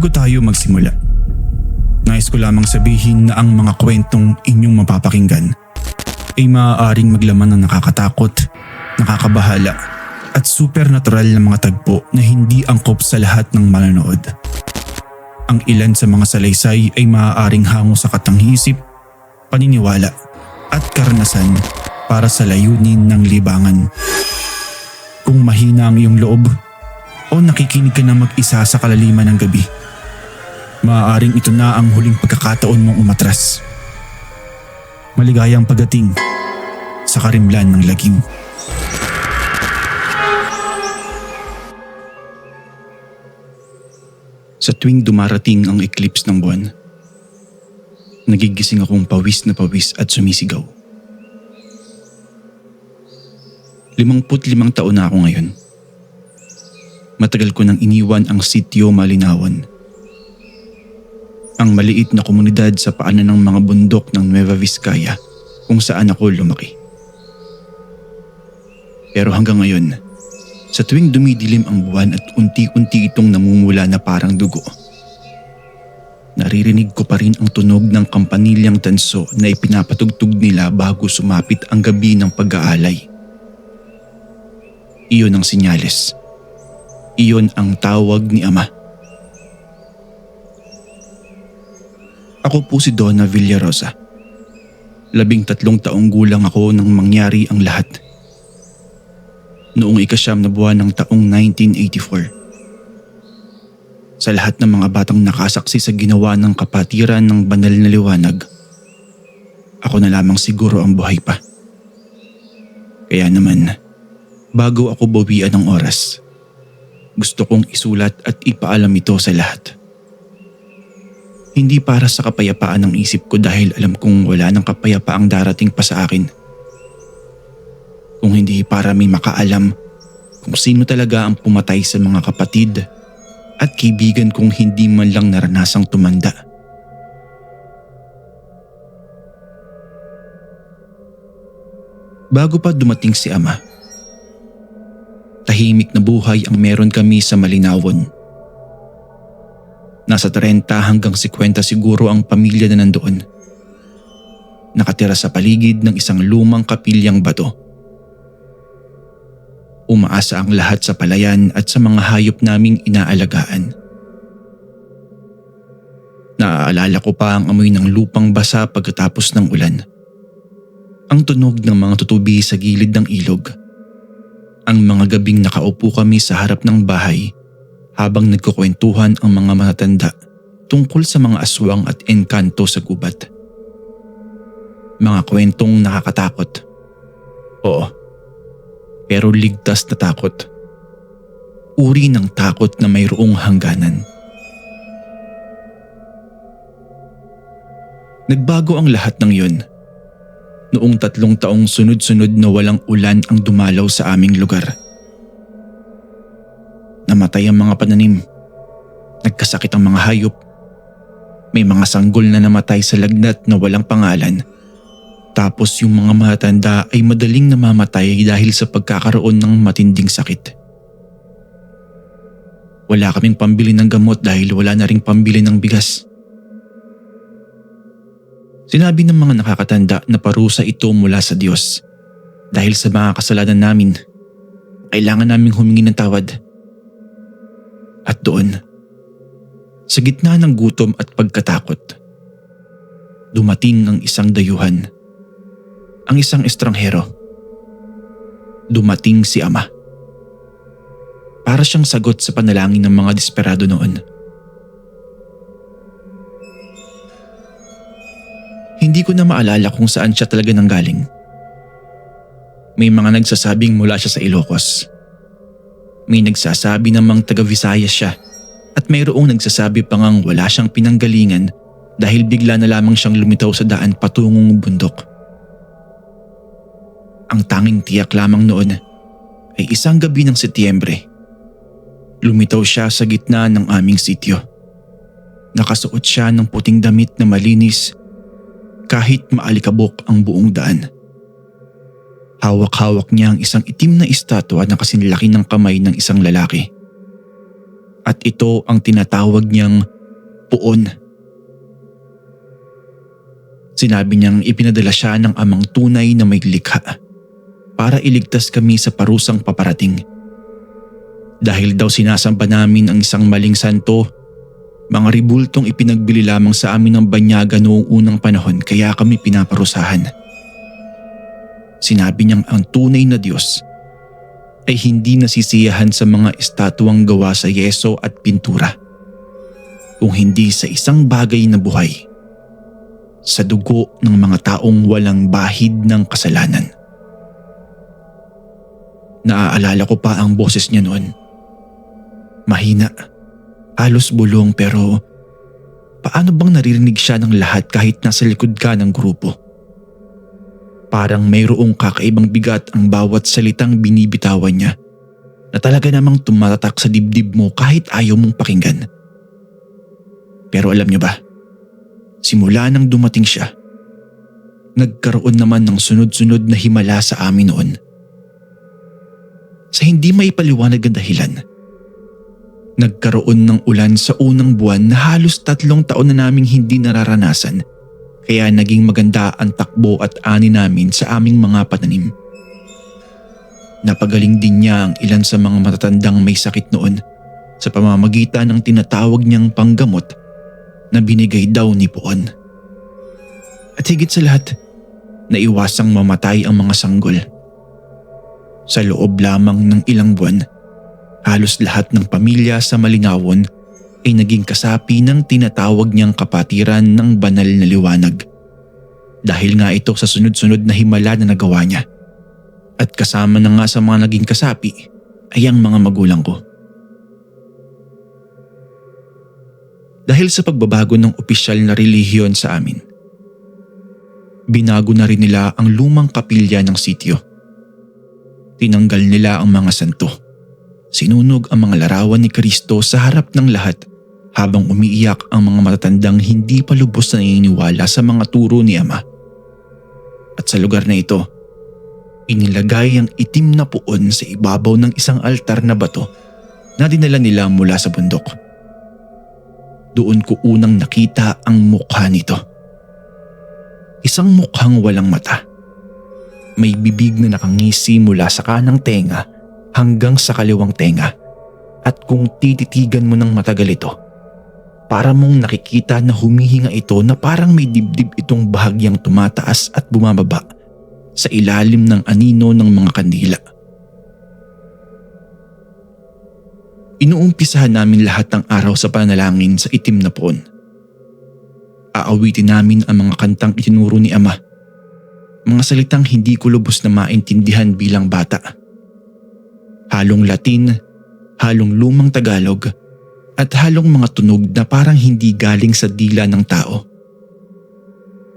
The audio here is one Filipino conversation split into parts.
Bago tayo magsimula, nais ko lamang sabihin na ang mga kwentong inyong mapapakinggan ay maaaring maglaman ng nakakatakot, nakakabahala at supernatural na mga tagpo na hindi angkop sa lahat ng manonood. Ang ilan sa mga salaysay ay maaaring hango sa katanghisip, paniniwala at karanasan para sa layunin ng libangan. Kung mahina ang iyong loob o nakikinig ka na mag-isa sa kalaliman ng gabi, maaaring ito na ang huling pagkakataon mong umatras. Maligayang pagdating sa karimlan ng lagim. Sa tuwing dumarating ang eclipse ng buwan, nagigising akong pawis na pawis at sumisigaw. 55 taon na ako ngayon. Matagal ko nang iniwan ang sitio Malinawan. Ang maliit na komunidad sa paanan ng mga bundok ng Nueva Vizcaya kung saan ako lumaki. Pero hanggang ngayon, sa tuwing dumidilim ang buwan at unti-unti itong namumula na parang dugo, naririnig ko pa rin ang tunog ng kampanilyang tanso na ipinapatugtog nila bago sumapit ang gabi ng pag-aalay. Iyon ang sinyales. Iyon ang tawag ni Ama. Ako po si Donna Villarosa. 13 taong gulang ako nang mangyari ang lahat. Noong 9 na buwan ng taong 1984. Sa lahat ng mga batang nakasaksi sa ginawa ng kapatiran ng banal na liwanag, ako na lamang siguro ang buhay pa. Kaya naman, bago ako bawian ng oras, gusto kong isulat at ipaalam ito sa lahat. Hindi para sa kapayapaan ng isip ko dahil alam kong wala ng kapayapaang darating pa sa akin. Kung hindi para may makaalam kung sino talaga ang pumatay sa mga kapatid at kaibigan kong hindi man lang naranasang tumanda. Bago pa dumating si Ama, tahimik na buhay ang meron kami sa Malinawan. Nasa 30 hanggang 50 siguro ang pamilya na nandoon. Nakatira sa paligid ng isang lumang kapilyang bato. Umaasa ang lahat sa palayan at sa mga hayop naming inaalagaan. Naaalala ko pa ang amoy ng lupang basa pagkatapos ng ulan. Ang tunog ng mga tutubi sa gilid ng ilog. Ang mga gabing nakaupo kami sa harap ng bahay habang nagkukwentuhan ang mga matatanda tungkol sa mga aswang at engkanto sa gubat. Mga kwentong nakakatakot. Oo, pero ligtas na takot. Uri ng takot na mayroong hangganan. Nagbago ang lahat ng yun. Noong 3 taong sunod-sunod na walang ulan ang dumalaw sa aming lugar. Namatay ang mga pananim. Nagkasakit ang mga hayop. May mga sanggol na namatay sa lagnat na walang pangalan. Tapos yung mga matanda ay madaling namamatay dahil sa pagkakaroon ng matinding sakit. Wala kaming pambili ng gamot dahil wala na ring pambili ng bigas. Sinabi ng mga nakakatanda na parusa ito mula sa Diyos. Dahil sa mga kasalanan namin, kailangan naming humingi ng tawad. At doon, sa gitna ng gutom at pagkatakot, dumating ang isang dayuhan. Ang isang estranghero. Dumating si Ama. Para siyang sagot sa panalangin ng mga desperado noon. Hindi ko na maalala kung saan siya talaga nanggaling. May mga nagsasabing mula siya sa Ilocos. May nagsasabi namang taga Visayas siya at mayroong nagsasabi pa ngang wala siyang pinanggalingan dahil bigla na lamang siyang lumitaw sa daan patungong bundok. Ang tanging tiyak lamang noon ay isang gabi ng Setyembre. Lumitaw siya sa gitna ng aming sityo. Nakasuot siya ng puting damit na malinis kahit maalikabok ang buong daan. Hawak-hawak niya ang isang itim na estatwa na kasinlaki ng kamay ng isang lalaki. At ito ang tinatawag niyang Puon. Sinabi niyang ipinadala siya ng amang tunay na may likha para iligtas kami sa parusang paparating. Dahil daw sinasamba namin ang isang maling santo, mga ribultong ipinagbili lamang sa amin ng banyaga noong unang panahon kaya kami pinaparusahan. Sinabi niyang ang tunay na Diyos ay hindi nasisiyahan sa mga estatwang gawa sa yeso at pintura, kung hindi sa isang bagay na buhay, sa dugo ng mga taong walang bahid ng kasalanan. Naaalala ko pa ang boses niya noon. Mahina, halos bulong, pero paano bang naririnig siya ng lahat kahit nasa likod ka ng grupo? Parang mayroong kakaibang bigat ang bawat salitang binibitawan niya na talaga namang tumatatak sa dibdib mo kahit ayaw mong pakinggan. Pero alam niyo ba, simula nang dumating siya, nagkaroon naman ng sunod-sunod na himala sa amin noon. Sa hindi maipaliwanag ang dahilan, nagkaroon ng ulan sa unang buwan na halos 3 taon na naming hindi nararanasan, kaya naging maganda ang takbo at ani namin sa aming mga pananim. Napagaling din niya ang ilan sa mga matatandang may sakit noon sa pamamagitan ng tinatawag niyang panggamot na binigay daw ni Puon. At higit sa lahat, naiwasang mamatay ang mga sanggol. Sa loob lamang ng ilang buwan, halos lahat ng pamilya sa Malingawon ay naging kasapi ng tinatawag niyang kapatiran ng banal na liwanag. Dahil nga ito sa sunod-sunod na himala na nagawa niya. At kasama na nga sa mga naging kasapi ay ang mga magulang ko. Dahil sa pagbabago ng opisyal na relihiyon sa amin, binago na rin nila ang lumang kapilya ng sityo. Tinanggal nila ang mga santo. Sinunog ang mga larawan ni Kristo sa harap ng lahat habang umiiyak ang mga matatandang hindi pa lubos na naniniwala sa mga turo ni Ama. At sa lugar na ito, inilagay ang itim na puon sa ibabaw ng isang altar na bato na dinala nila mula sa bundok. Doon ko unang nakita ang mukha nito. Isang mukhang walang mata. May bibig na nakangisi mula sa kanang tenga hanggang sa kaliwang tenga. At kung tititigan mo ng matagal ito, para mong nakikita na humihinga ito na parang may dibdib itong bahagyang tumataas at bumababa sa ilalim ng anino ng mga kandila. Inuumpisahan namin lahat ng araw sa panalangin sa itim na puon. Aawitin namin ang mga kantang itinuro ni Ama. Mga salitang hindi ko lubos na maintindihan bilang bata. Halong Latin, halong lumang Tagalog, at halong mga tunog na parang hindi galing sa dila ng tao.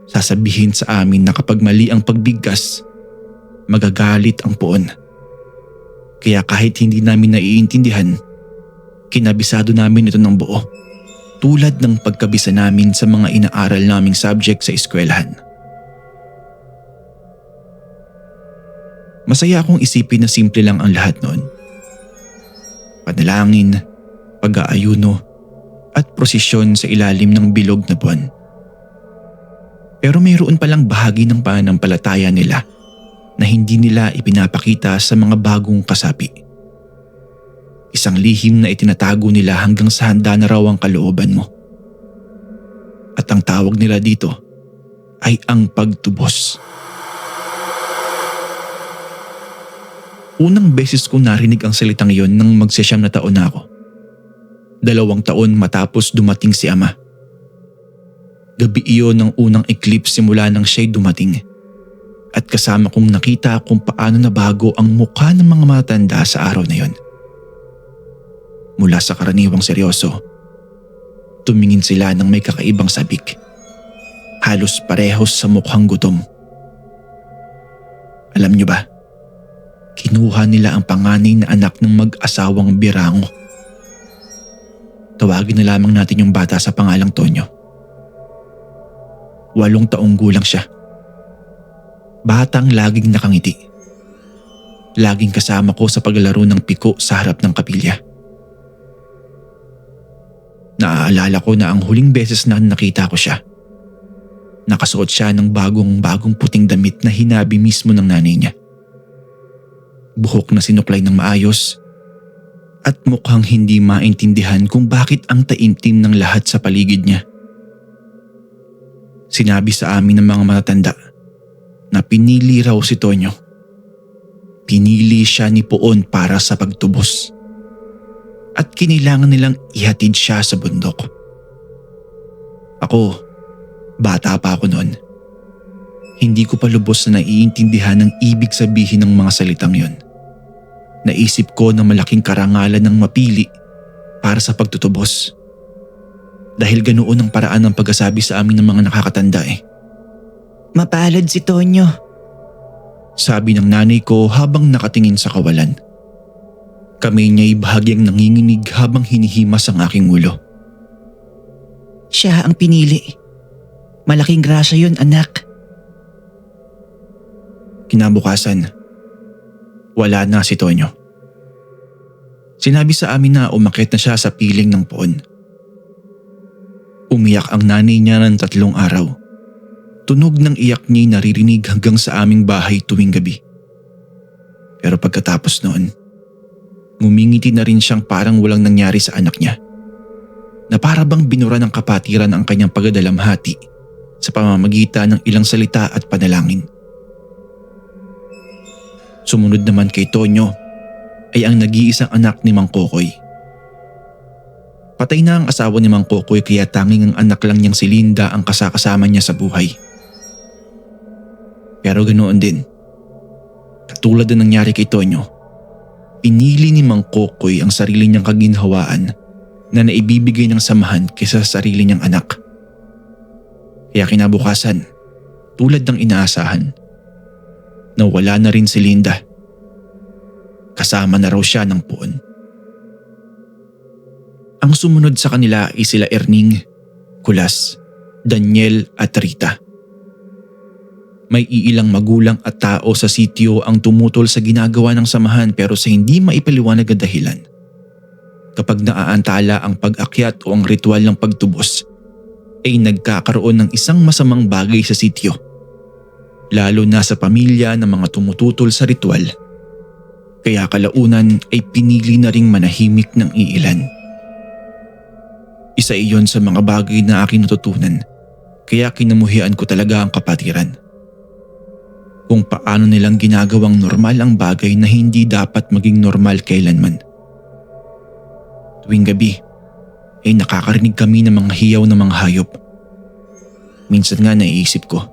Sasabihin sa amin na kapag mali ang pagbigkas, magagalit ang puon. Kaya kahit hindi namin naiintindihan, kinabisado namin ito ng buo, tulad ng pagkabisa namin sa mga inaaral naming subject sa eskwelahan. Masaya akong isipin na simple lang ang lahat noon. Panalangin, pag-aayuno, at prosesyon sa ilalim ng bilog na buwan. Pero mayroon palang bahagi ng pananampalataya nila na hindi nila ipinapakita sa mga bagong kasapi. Isang lihim na itinatago nila hanggang sa handa na raw ang kalooban mo. At ang tawag nila dito ay ang pagtubos. Unang beses ko narinig ang salitang iyon nang magsisyam na taon na ako. 2 taon matapos dumating si Ama. Gabi iyon ng unang eclipse simula nang siya'y dumating. At kasama kong nakita kung paano nabago ang mukha ng mga matanda sa araw na yon. Mula sa karaniwang seryoso, tumingin sila ng may kakaibang sabik. Halos parehos sa mukhang gutom. Alam niyo ba? Kinuha nila ang panganay na anak ng mag-asawang Birango. Tawagin na lamang natin yung bata sa pangalang Tonyo. 8 taong gulang siya. Batang laging nakangiti. Laging kasama ko sa paglalaro ng piko sa harap ng kapilya. Naaalala ko na ang huling beses na nakita ko siya. Nakasuot siya ng bagong puting damit na hinabi mismo ng nanay niya. Buhok na sinuklay ng maayos at mukhang hindi maintindihan kung bakit ang taimtim ng lahat sa paligid niya. Sinabi sa amin ng mga matatanda na pinili raw si Tonyo. Pinili siya ni Poon para sa pagtubos. At kinailangan nilang ihatid siya sa bundok. Ako, bata pa ako noon. Hindi ko pa lubos na naiintindihan ang ibig sabihin ng mga salitang yon. Naisip ko na malaking karangalan ng mapili para sa pagtutubos. Dahil ganoon ang paraan ng pagkasabi sa amin ng mga nakakatanda eh. Mapalad si Tonyo. Sabi ng nanay ko habang nakatingin sa kawalan. Kamay niya'y bahagyang nanginginig habang hinihimas ang aking ulo. Siya ang pinili. Malaking grasya yun, anak. Kinabukasan, wala na si Tonyo. Sinabi sa amin na umakyat na siya sa piling ng Poon. Umiyak ang nanay niya ng 3 araw. Tunog ng iyak niya'y naririnig hanggang sa aming bahay tuwing gabi. Pero pagkatapos noon, ngumingiti na rin siyang parang walang nangyari sa anak niya. Na para bang binura ng kapatiran ang kanyang pagdadalamhati sa pamamagitan ng ilang salita at panalangin. Sumunod naman kay Tonyo ay ang nag-iisang anak ni Mang Kokoy. Patay na ang asawa ni Mang Kokoy kaya tanging ang anak lang niyang si Linda ang kasakasama niya sa buhay. Pero ganoon din. Katulad na nangyari kay Tonyo, pinili ni Mang Kokoy ang sarili niyang kaginhawaan na naibibigay ng samahan kaysa sa sarili niyang anak. Kaya kinabukasan, tulad ng inaasahan, nawala na rin si Linda. Kasama na raw siya ng Poon. Ang sumunod sa kanila ay sila Erning, Kulas, Daniel at Rita. May iilang magulang at tao sa sitio ang tumutol sa ginagawa ng samahan pero sa hindi maipaliwanag na dahilan. Kapag naaantala ang pag-akyat o ang ritual ng pagtubos, ay nagkakaroon ng isang masamang bagay sa sitio. Lalo na sa pamilya ng mga tumututol sa ritual. Kaya kalaunan ay pinili na ring manahimik ng iilan. Isa iyon sa mga bagay na aking natutunan, kaya kinamuhian ko talaga ang kapatiran. Kung paano nilang ginagawang normal ang bagay na hindi dapat maging normal kailanman. Tuwing gabi ay nakakarinig kami ng mga hiyaw ng mga hayop. Minsan nga naiisip ko,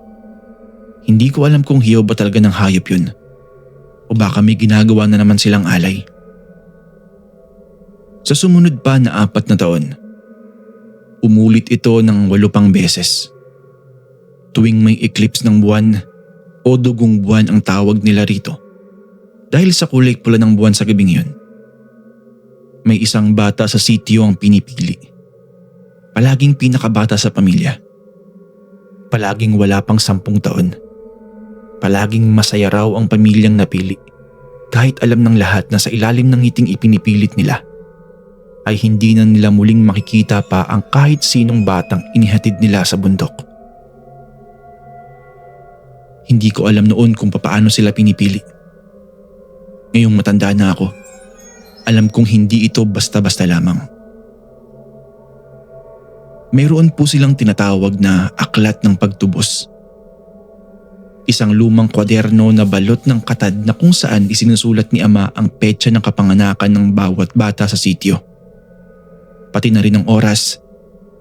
hindi ko alam kung hiyaw ba talaga ng hayop yun o baka may ginagawa na naman silang alay. Sa sumunod pa na 4 na taon, umulit ito ng 8 pang beses. Tuwing may eclipse ng buwan o dugong buwan ang tawag nila rito dahil sa kulay pula ng buwan sa gabing yun. May isang bata sa sitio ang pinipili. Palaging pinakabata sa pamilya. Palaging wala pang 10 taon. Palaging masaya raw ang pamilyang napili kahit alam ng lahat na sa ilalim ng ngiting ipinipilit nila ay hindi na nila muling makikita pa ang kahit sinong batang inihatid nila sa bundok. Hindi ko alam noon kung paano sila pinipili. Ngayong matanda na ako, alam kong hindi ito basta-basta lamang. Mayroon po silang tinatawag na aklat ng pagtubos. Isang lumang kwaderno na balot ng katad na kung saan isinusulat ni Ama ang petsa ng kapanganakan ng bawat bata sa sitio. Pati na rin ang oras,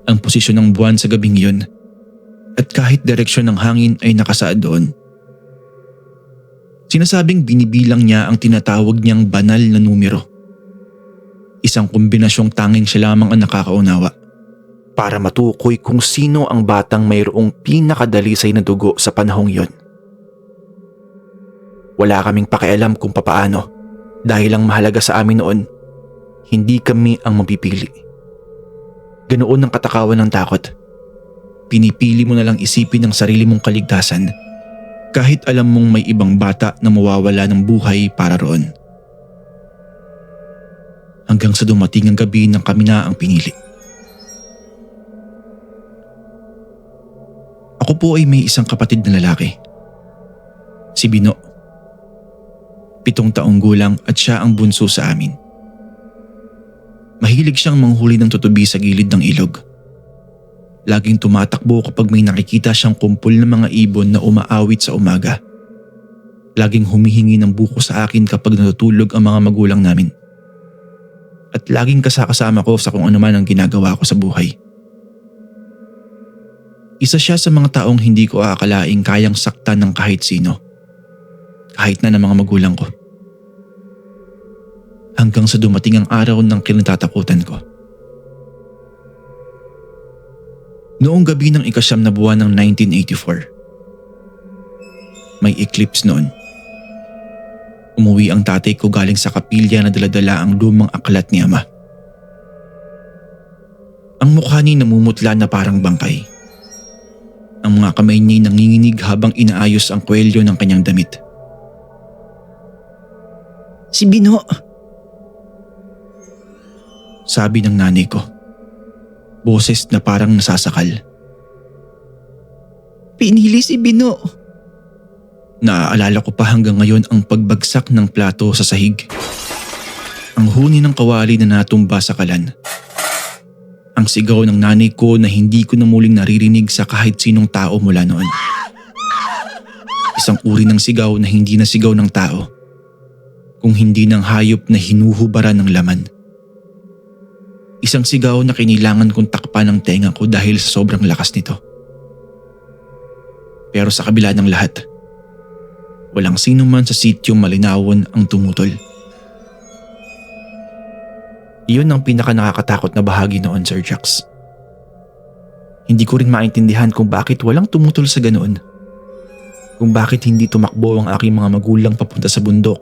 ang posisyon ng buwan sa gabing yun, at kahit direksyon ng hangin ay nakasaad doon. Sinasabing binibilang niya ang tinatawag niyang banal na numero. Isang kombinasyong tanging siya lamang ang nakakaunawa para matukoy kung sino ang batang mayroong pinakadalisay na dugo sa panahong yon. Wala kaming pakialam kung papaano dahil ang mahalaga sa amin noon, hindi kami ang mapipili. Ganoon ang katakawan ng takot. Pinipili mo na lang isipin ang sarili mong kaligtasan kahit alam mong may ibang bata na mawawala ng buhay para roon. Hanggang sa dumating ang gabi nang kami na ang pinili. Ako po ay may isang kapatid na lalaki. Si Bino. 7 taong gulang at siya ang bunso sa amin. Mahilig siyang manghuli ng tutubi sa gilid ng ilog. Laging tumatakbo kapag may nakikita siyang kumpol ng mga ibon na umaawit sa umaga. Laging humihingi ng buko sa akin kapag natutulog ang mga magulang namin. At laging kasama ko sa kung ano man ang ginagawa ko sa buhay. Isa siya sa mga taong hindi ko aakalaing kayang saktan ng kahit sino. Kahit na ng mga magulang ko. Hanggang sa dumating ang araw ng kinatatakutan ko. Noong gabi ng 9 na buwan ng 1984. May eclipse noon. Umuwi ang tatay ko galing sa kapilya na daladala ang lumang aklat ni ama. Ang mukha niya namumutla na parang bangkay. Ang mga kamay niya nanginginig habang inaayos ang kwelyo ng kanyang damit. Si Bino. Sabi ng nanay ko. Boses na parang nasasakal. Pinili si Bino. Naaalala ko pa hanggang ngayon ang pagbagsak ng plato sa sahig. Ang huni ng kawali na natumba sa kalan. Ang sigaw ng nanay ko na hindi ko na muling naririnig sa kahit sinong tao mula noon. Isang uri ng sigaw na hindi na sigaw ng tao, kung hindi ng hayop na hinuhubaran ng laman. Isang sigaw na kailangan kong takpan ng tenga ko dahil sa sobrang lakas nito. Pero sa kabila ng lahat, walang sino man sa sityong Malinawon ang tumutol. Iyon ang pinaka nakakatakot na bahagi noon, Sir Jax. Hindi ko rin maintindihan kung bakit walang tumutol sa ganoon. Kung bakit hindi tumakbo ang aking mga magulang papunta sa bundok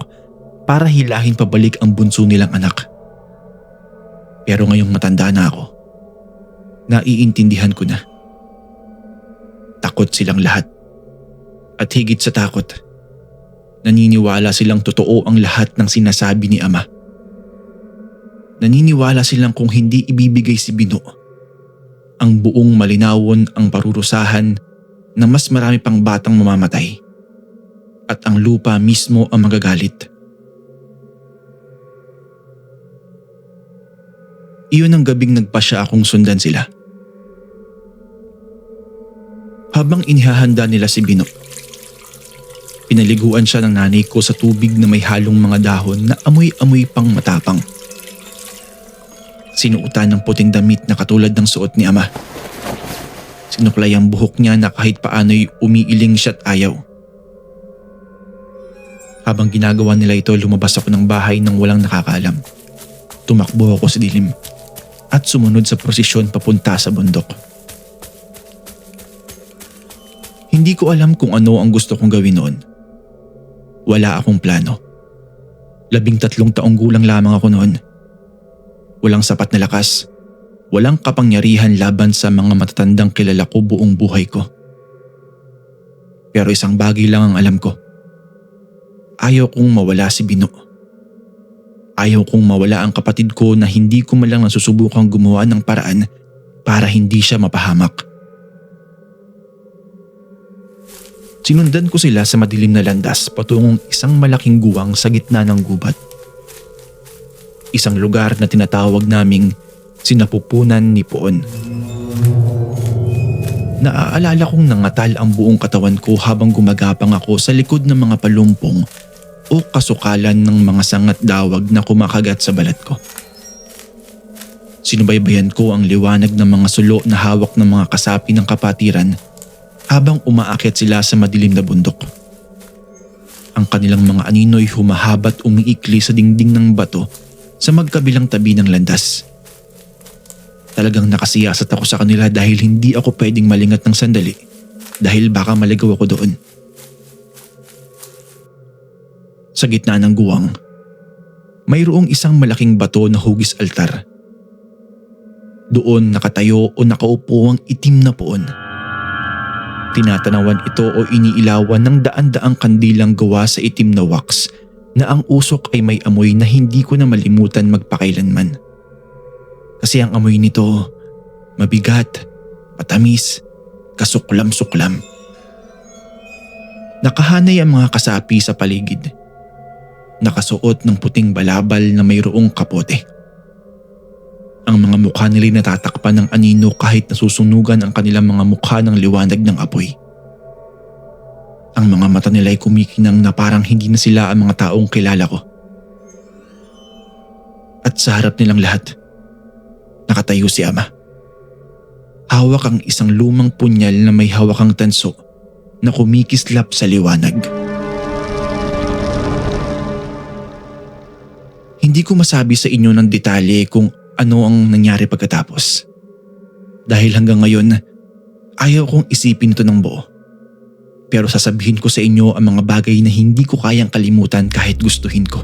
para hilahin pabalik ang bunso nilang anak. Pero ngayong matanda na ako, naiintindihan ko na. Takot silang lahat. At higit sa takot, naniniwala silang totoo ang lahat ng sinasabi ni ama. Naniniwala silang kung hindi ibibigay si Bino, ang buong Malinawon ang parurusahan na mas marami pang batang mamamatay. At ang lupa mismo ang magagalit. Iyon ang gabing nagpasya akong sundan sila. Habang inihahanda nila si Bino, pinaliguan siya ng nanay ko sa tubig na may halong mga dahon na amoy-amoy pang matapang. Sinuutan ng puting damit na katulad ng suot ni ama. Sinuklay ang buhok niya na kahit paano'y umiiling siya't ayaw. Habang ginagawa nila ito, lumabas ako ng bahay nang walang nakakaalam. Tumakbo ako sa dilim at sumunod sa prosesyon papunta sa bundok. Hindi ko alam kung ano ang gusto kong gawin noon. Wala akong plano. 13 taong gulang lamang ako noon. Walang sapat na lakas, walang kapangyarihan laban sa mga matatandang kilala ko buong buhay ko. Pero isang bagay lang ang alam ko. Ayaw kong mawala si Bino. Ayaw kong mawala ang kapatid ko na hindi ko malang nasusubukang gumawa ng paraan para hindi siya mapahamak. Sinundan ko sila sa madilim na landas patungong isang malaking guwang sa gitna ng gubat. Isang lugar na tinatawag naming Sinapupunan ni Poon. Naaalala kong nangatal ang buong katawan ko habang gumagapang ako sa likod ng mga palumpong o kasukalan ng mga sangat dawag na kumakagat sa balat ko. Sinubaybayan ko ang liwanag ng mga sulo na hawak ng mga kasapi ng kapatiran habang umaakyat sila sa madilim na bundok. Ang kanilang mga aninoy humahabat umiikli sa dingding ng bato sa magkabilang tabi ng landas. Talagang nakasiyasat ako sa kanila dahil hindi ako pwedeng malingat ng sandali dahil baka maligaw ako doon. Sa gitna ng guwang, mayroong isang malaking bato na hugis altar. Doon nakatayo o nakaupo ang itim na poon. Tinatanawan ito o iniilawan ng daan-daang kandilang gawa sa itim na wax na ang usok ay may amoy na hindi ko na malimutan magpakailanman. Kasi ang amoy nito, mabigat, matamis, kasuklam-suklam. Nakahanay ang mga kasapi sa paligid. Nakasuot ng puting balabal na mayroong kapote. Ang mga mukha nila'y natatakpan ng anino kahit nasusunugan ang kanilang mga mukha ng liwanag ng apoy. Ang mga mata nila'y kumikinang na parang hindi na sila ang mga taong kilala ko. At sa harap nilang lahat, nakatayo si Ama. Hawak ang isang lumang punyal na may hawakang tanso na kumikislap sa liwanag. Hindi ko masabi sa inyo ng detalye kung ano ang nangyari pagkatapos. Dahil hanggang ngayon, ayaw kong isipin ito ng buo. Pero sasabihin ko sa inyo ang mga bagay na hindi ko kayang kalimutan kahit gustuhin ko.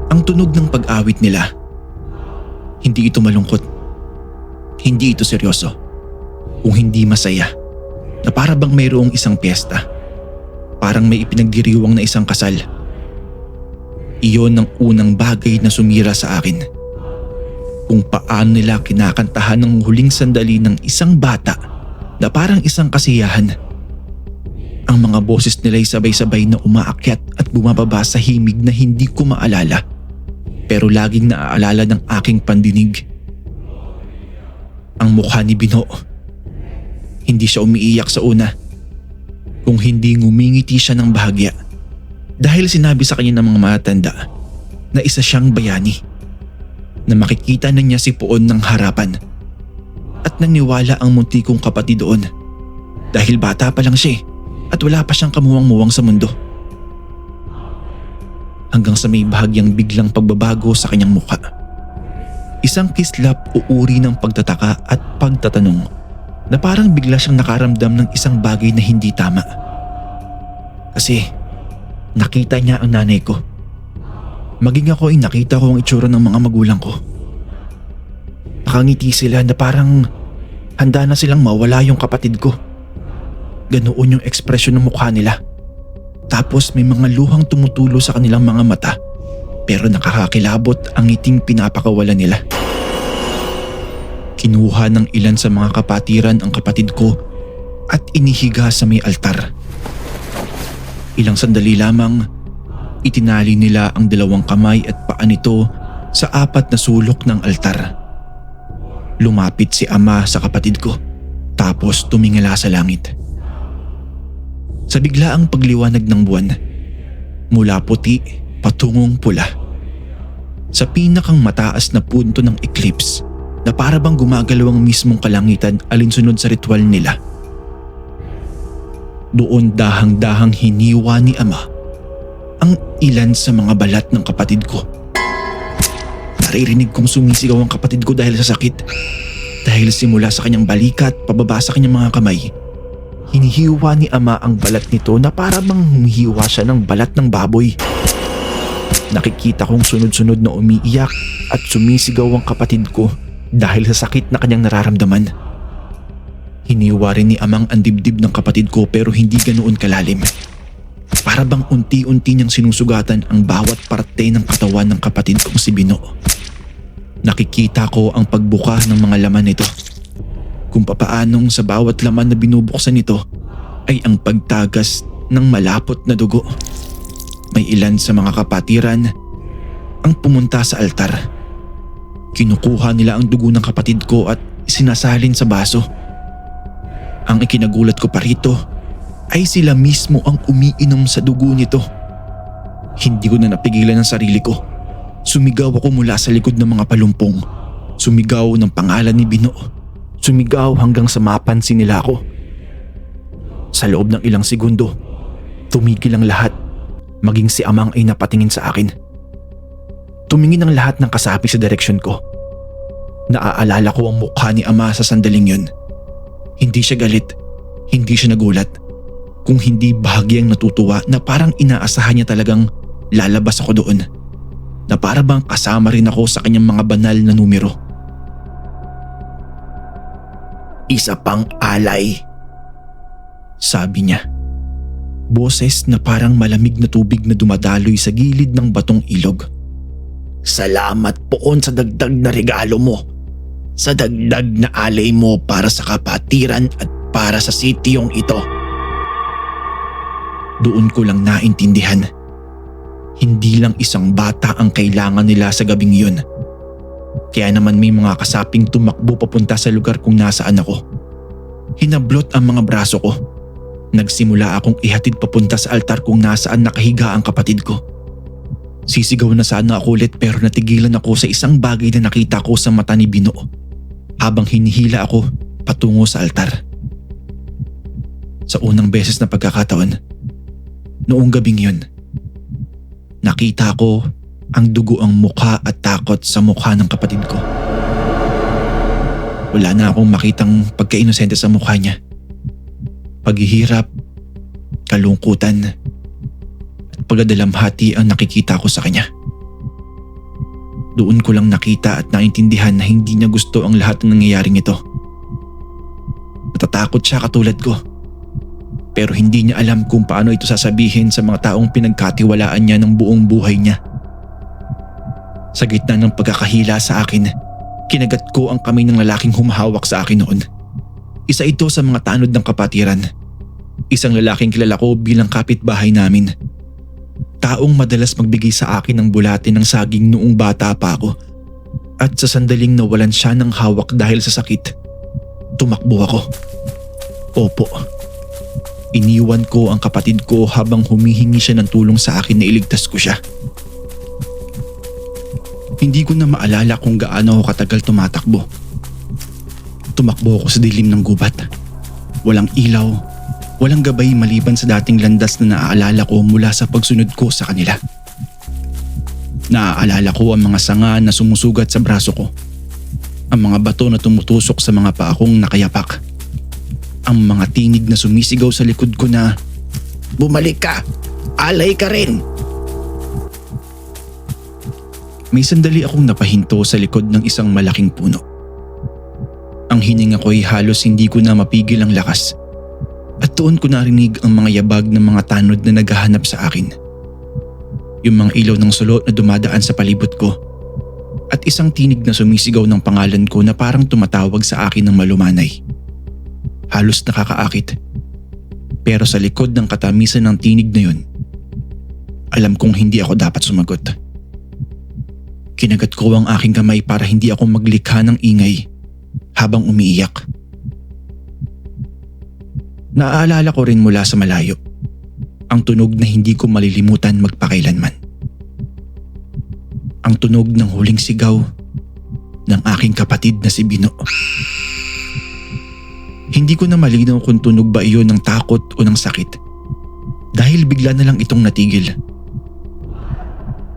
Ang tunog ng pag-awit nila, hindi ito malungkot. Hindi ito seryoso. Kung hindi masaya, na para bang mayroong isang piyesta. Parang may ipinagdiriwang na isang kasal. Iyon ang unang bagay na sumira sa akin. Kung paano nila kinakantahan ng huling sandali ng isang bata na parang isang kasiyahan. Ang mga boses nila'y sabay-sabay na umaakyat at bumababa sa himig na hindi ko maalala. Pero laging naaalala ng aking pandinig. Ang mukha ni Bino. Hindi siya umiiyak sa una. Kung hindi ngumingiti siya ng bahagya. Dahil sinabi sa kanya ng mga matanda na isa siyang bayani. Na makikita na niya si Poon ng harapan. At naniwala ang munti kong kapatid doon. Dahil bata pa lang siya at wala pa siyang kamuwang-muwang sa mundo. Hanggang sa may bahagyang biglang pagbabago sa kanyang mukha. Isang kislap o uri ng pagtataka at pagtatanong na parang bigla siyang nakaramdam ng isang bagay na hindi tama. Kasi nakita niya ang nanay ko. Maging ako ay nakita ko ang itsura ng mga magulang ko. Nakangiti sila na parang handa na silang mawala yung kapatid ko. Ganoon yung ekspresyon ng mukha nila. Tapos may mga luhang tumutulo sa kanilang mga mata. Pero nakakakilabot ang ngiting pinapakawalan nila. Kinuha ng ilan sa mga kapatiran ang kapatid ko at inihiga sa may altar. Ilang sandali lamang, itinali nila ang dalawang kamay at paa nito sa apat na sulok ng altar. Lumapit si Ama sa kapatid ko tapos tumingala sa langit. Sa biglaang pagliwanag ng buwan, mula puti patungong pula. Sa pinakang mataas na punto ng eclipse na para bang gumagalaw ang mismong kalangitan alinsunod sa ritual nila. Doon dahang-dahang hiniwa ni Ama ang ilan sa mga balat ng kapatid ko. Naririnig kong sumisigaw ang kapatid ko dahil sa sakit. Dahil simula sa kanyang balikat pababa sa kanyang mga kamay, hinihiwa ni Ama ang balat nito na para bang humihiwa siya ng balat ng baboy. Nakikita kong sunod-sunod na umiiyak at sumisigaw ang kapatid ko dahil sa sakit na kanyang nararamdaman. Hiniwa rin ni Amang ang dibdib ng kapatid ko pero hindi ganoon kalalim. Para bang unti-unti niyang sinusugatan ang bawat parte ng katawan ng kapatid kong si Bino. Nakikita ko ang pagbuka ng mga laman nito. Kung papaanong sa bawat laman na binubuksan nito ay ang pagtagas ng malapot na dugo. May ilan sa mga kapatiran ang pumunta sa altar. Kinukuha nila ang dugo ng kapatid ko at sinasalin sa baso. Ang ikinagulat ko pa rito ay sila mismo ang umiinom sa dugo nito. Hindi ko na napigilan ang sarili ko. Sumigaw ako mula sa likod ng mga palumpong. Sumigaw ng pangalan ni Bino. Sumigaw hanggang sa mapansin nila ako. Sa loob ng ilang segundo, tumigil ang lahat. Maging si Amang ay napatingin sa akin. Tumingin ang lahat ng kasapi sa direksyon ko. Naaalala ko ang mukha ni Ama sa sandaling yun. Hindi siya galit, hindi siya nagulat. Kung hindi bahagyang natutuwa na parang inaasahan niya talagang lalabas ako doon. Na para bang kasama rin ako sa kanyang mga banal na numero. Isa pang alay, sabi niya. Boses na parang malamig na tubig na dumadaloy sa gilid ng batong ilog. Salamat poon sa dagdag na regalo mo. Sa dagdag na alay mo para sa kapatiran at para sa sityong ito. Doon ko lang naintindihan. Hindi lang isang bata ang kailangan nila sa gabing yun. Kaya naman may mga kasaping tumakbo papunta sa lugar kung nasaan ako. Hinablot ang mga braso ko. Nagsimula akong ihatid papunta sa altar kung nasaan nakahiga ang kapatid ko. Sisigaw na sana ako ulit pero natigilan ako sa isang bagay na nakita ko sa mata ni Bino habang hinihila ako patungo sa altar. Sa unang beses na pagkakataon, noong gabing yun, nakita ko ang dugo ang mukha at takot sa mukha ng kapatid ko. Wala na akong makitang pagka-inosente sa mukha niya. Paghihirap, kalungkutan, at pagdadalamhati ang nakikita ko sa kanya. Doon ko lang nakita at naintindihan na hindi niya gusto ang lahat ng nangyayaring ito. Natatakot siya katulad ko. Pero hindi niya alam kung paano ito sasabihin sa mga taong pinagkatiwalaan niya ng buong buhay niya. Sa gitna ng pagkakahila sa akin, kinagat ko ang kamay ng lalaking humahawak sa akin noon. Isa ito sa mga tanod ng kapatiran. Isang lalaking kilala ko bilang kapitbahay namin. Taong madalas magbigay sa akin ng bulate ng saging noong bata pa ako. At sa sandaling nawalan siya ng hawak dahil sa sakit, tumakbo ako. Opo. Iniwan ko ang kapatid ko habang humihingi siya ng tulong sa akin na iligtas ko siya. Hindi ko na maalala kung gaano ako katagal tumatakbo. Tumakbo ako sa dilim ng gubat. Walang ilaw, walang gabay maliban sa dating landas na naaalala ko mula sa pagsunod ko sa kanila. Naaalala ko ang mga sanga na sumusugat sa braso ko. Ang mga bato na tumutusok sa mga paa kong nakayapak. Ang mga tinig na sumisigaw sa likod ko na, Bumalik ka! Alay ka rin! May sandali akong napahinto sa likod ng isang malaking puno. Ang hininga ko'y halos hindi ko na mapigil ang lakas. At doon ko narinig ang mga yabag ng mga tanod na naghahanap sa akin. Yung mga ilaw ng sulot na dumadaan sa palibot ko. At isang tinig na sumisigaw ng pangalan ko na parang tumatawag sa akin ng malumanay. Halos nakakaakit. Pero sa likod ng katamisan ng tinig na yun, alam kong hindi ako dapat sumagot. Kinagat ko ang aking kamay para hindi ako maglikha ng ingay habang umiiyak. Naaalala ko rin mula sa malayo ang tunog na hindi ko malilimutan magpakailanman. Ang tunog ng huling sigaw ng aking kapatid na si Bino. Hindi ko na malinaw kung tunog ba iyon ng takot o ng sakit dahil bigla na lang itong natigil.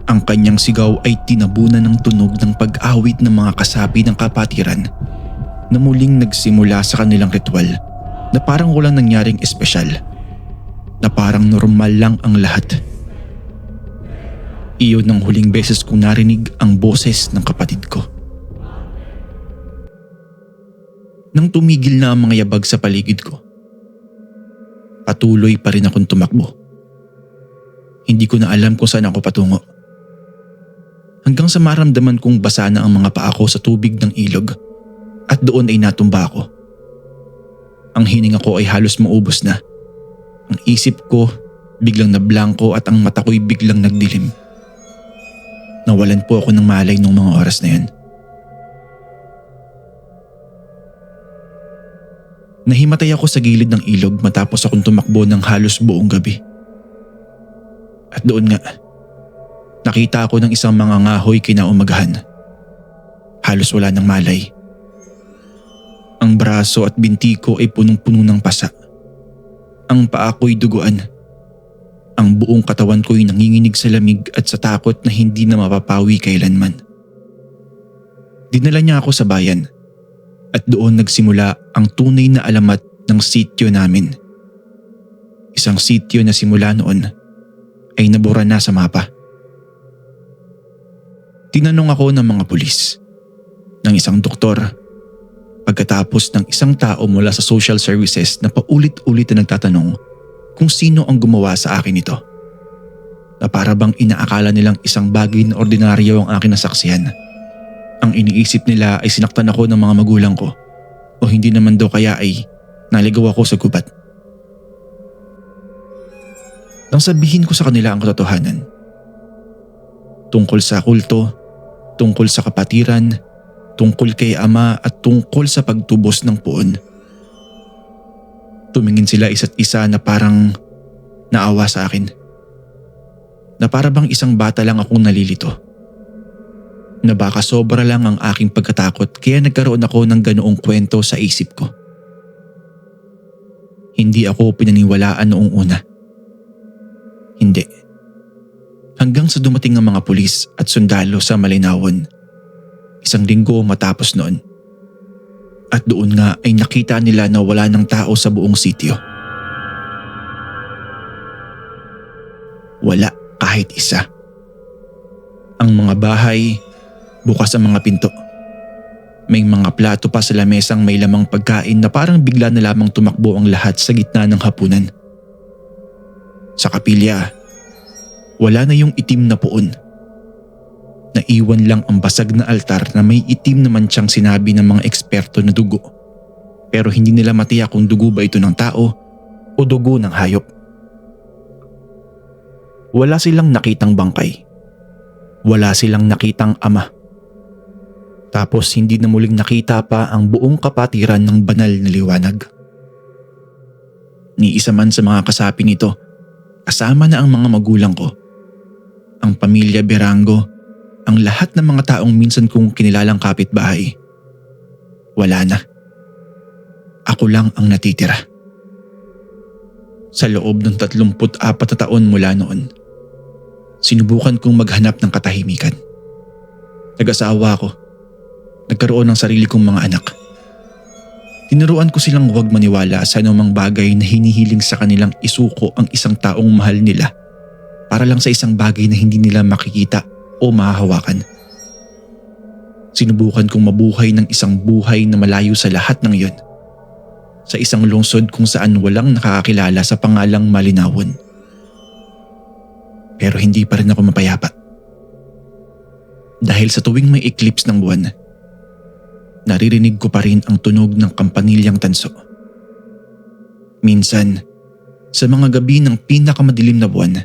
Ang kanyang sigaw ay tinabunan ng tunog ng pag-awit ng mga kasapi ng kapatiran na muling nagsimula sa kanilang ritual na parang walang nangyaring espesyal, na parang normal lang ang lahat. Iyon ang huling beses kong narinig ang boses ng kapatid ko. Nang tumigil na ang mga yabag sa paligid ko, patuloy pa rin akong tumakbo. Hindi ko na alam kung saan ako patungo. Hanggang sa maramdaman kong basa na ang mga paa ko sa tubig ng ilog at doon ay natumba ako. Ang hininga ko ay halos maubos na. Ang isip ko biglang nablangko at ang mata ko'y biglang nagdilim. Nawalan po ako ng malay nung mga oras na yun. Nahimatay ako sa gilid ng ilog matapos akong tumakbo ng halos buong gabi. At doon nga, nakita ako ng isang mangangahoy kinaumagahan. Halos wala ng malay. Ang braso at binti ko ay punong-puno ng pasa. Ang paa ko'y duguan. Ang buong katawan ko'y nanginginig sa lamig at sa takot na hindi na mapapawi kailanman. Dinala niya ako sa bayan at doon nagsimula ang tunay na alamat ng sityo namin. Isang sityo na simula noon ay nabura na sa mapa. Tinanong ako ng mga pulis, ng isang doktor, pagkatapos ng isang tao mula sa social services na paulit-ulit na nagtatanong kung sino ang gumawa sa akin ito. Na para bang inaakala nilang isang bagay na ordinaryo ang aking nasaksihan. Ang iniisip nila ay sinaktan ako ng mga magulang ko o hindi naman daw kaya ay naligaw ako sa gubat. Nang sabihin ko sa kanila ang katotohanan, tungkol sa kulto, tungkol sa kapatiran, tungkol kay ama at tungkol sa pagtubos ng puon. Tumingin sila isa't isa na parang naawa sa akin. Na para bang isang bata lang akong nalilito. Na baka sobra lang ang aking pagkatakot kaya nagkaroon ako ng ganoong kwento sa isip ko. Hindi ako pinaniwalaan noong una. Hindi. Hanggang sa dumating ang mga pulis at sundalo sa Malinawon. Isang linggo matapos noon. At doon nga ay nakita nila na wala ng tao sa buong sitio. Wala kahit isa. Ang mga bahay, bukas ang mga pinto. May mga plato pa sa lamesang may lamang pagkain na parang bigla na lamang tumakbo ang lahat sa gitna ng hapunan. Sa kapilya, wala na yung itim na puon. Naiwan lang ang basag na altar na may itim naman siyang sinabi ng mga eksperto na dugo. Pero hindi nila matiyak kung dugo ba ito ng tao o dugo ng hayop. Wala silang nakitang bangkay. Wala silang nakitang ama. Tapos hindi na muling nakita pa ang buong kapatiran ng banal na liwanag. Ni isa man sa mga kasapi nito, kasama na ang mga magulang ko, ang pamilya Berango, ang lahat ng mga taong minsan kong kinilalang kapitbahay. Wala na. Ako lang ang natitira. Sa loob ng 34 na taon mula noon, sinubukan kong maghanap ng katahimikan. Nag-asawa ako. Nagkaroon ng sarili kong mga anak. Tinuruan ko silang huwag maniwala sa anumang bagay na hinihiling sa kanilang isuko ang isang taong mahal nila para lang sa isang bagay na hindi nila makikita o mahahawakan. Sinubukan kong mabuhay ng isang buhay na malayo sa lahat ng iyon. Sa isang lungsod kung saan walang nakakakilala sa pangalang Malinawon. Pero hindi pa rin ako mapayapa. Dahil sa tuwing may eclipse ng buwan, naririnig ko pa rin ang tunog ng kampanilyang tanso. Minsan, sa mga gabi ng pinakamadilim na buwan,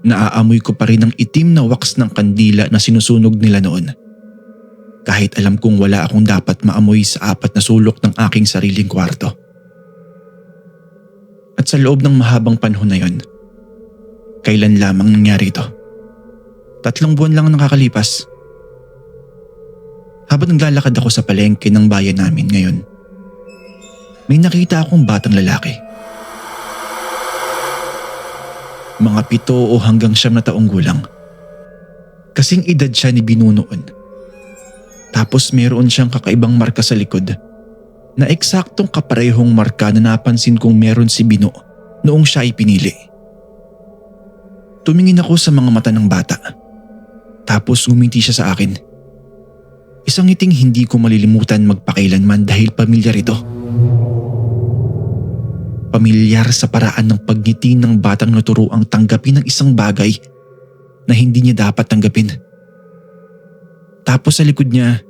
naaamoy ko pa rin ang itim na wax ng kandila na sinusunog nila noon. Kahit alam kong wala akong dapat maamoy sa 4 na sulok ng aking sariling kwarto. At sa loob ng mahabang panahon na yon, kailan lamang nangyari ito? 3 buwan lang ang nakakalipas. Habang naglalakad ako sa palengke ng bayan namin ngayon, may nakita akong batang lalaki. Mga 7 o hanggang 9 na taong gulang. Kasing edad siya ni Binu noon. Tapos meron siyang kakaibang marka sa likod na eksaktong kaparehong marka na napansin kong meron si Binu noong siya ay pinili. Tumingin ako sa mga mata ng bata. Tapos ngumiti siya sa akin. Isang ngiting hindi ko malilimutan magpakailanman dahil pamilyar ito. Pamilyar sa paraan ng pagngiti ng batang naturoang tanggapin ng isang bagay na hindi niya dapat tanggapin. Tapos sa likod niya,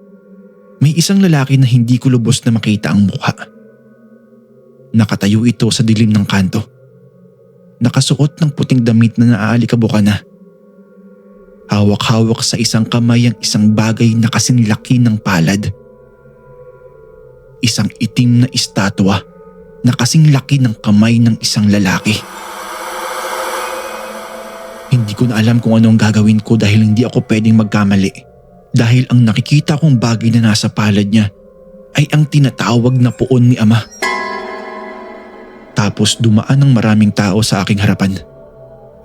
may isang lalaki na hindi ko lubos na makita ang mukha. Nakatayo ito sa dilim ng kanto. Nakasuot ng puting damit na naaalikabukan na. Hawak-hawak sa isang kamay ang isang bagay na kasing laki ng palad. Isang itim na estatwa na kasing laki ng kamay ng isang lalaki. Hindi ko na alam kung anong gagawin ko dahil hindi ako pwedeng magkamali. Dahil ang nakikita kong bagay na nasa palad niya ay ang tinatawag na puon ni Ama. Tapos dumaan ng maraming tao sa aking harapan.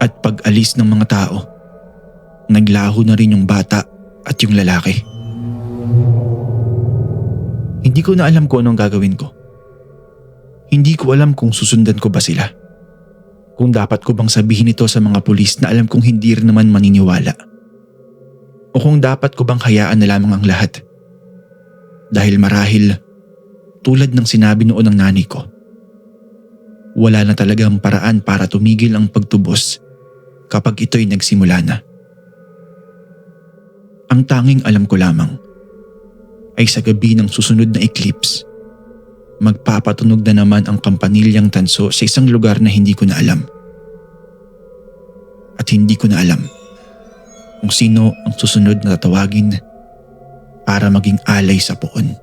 At pag-alis ng mga tao, naglaho na rin yung bata at yung lalaki. Hindi ko na alam kung anong gagawin ko. Hindi ko alam kung susundan ko ba sila. Kung dapat ko bang sabihin ito sa mga pulis na alam kong hindi rin naman maniniwala. O kung dapat ko bang hayaan na lamang ang lahat. Dahil marahil, tulad ng sinabi noon ng nanay ko, wala na talagang paraan para tumigil ang pagtubos kapag ito'y nagsimula na. Ang tanging alam ko lamang ay sa gabi ng susunod na eclipse, magpapatunog na naman ang kampanilyang tanso sa isang lugar na hindi ko na alam. At hindi ko na alam kung sino ang susunod na tatawagin para maging alay sa poon.